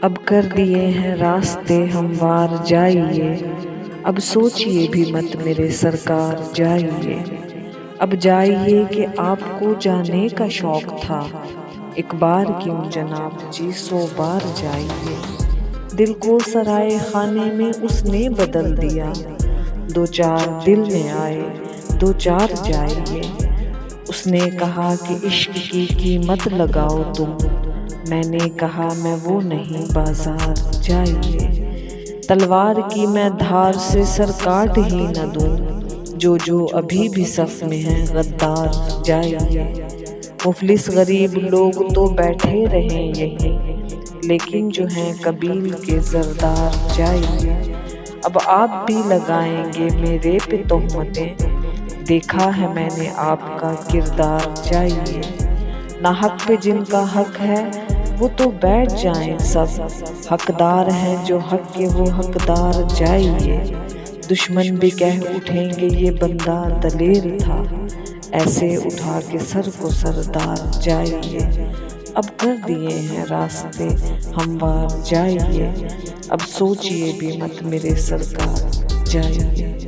अब कर दिए हैं रास्ते हमवार जाइए, अब सोचिए भी मत मेरे सरकार जाइए। अब जाइए कि आपको जाने का शौक था, एक बार क्यों जनाब जी 100 बार जाइए। दिल को सराय खाने में उसने बदल दिया, दो चार दिल में आए दो चार जाइए। उसने कहा कि इश्क की कीमत लगाओ तुम, मैंने कहा मैं वो नहीं बाजार जाइए। तलवार की मैं धार से सर काट ही न दूं, जो अभी भी सफ में है गद्दार जाइए। मुफलिस गरीब लोग तो बैठे रहें यहीं, लेकिन जो हैं कबील के जरदार जाइए। अब आप भी लगाएंगे मेरे पे तोहमतें, देखा है मैंने आपका किरदार जाइए। ना हक पे जिनका हक है वो तो बैठ जाएं सब, हकदार हैं जो हक के वो हकदार जाइए। दुश्मन भी कह उठेंगे ये बंदा दलेर था, ऐसे उठा के सर को सरदार जाइए। अब कर दिए हैं रास्ते हमवार जाइए, अब सोचिए भी मत मेरे सरकार जाइए।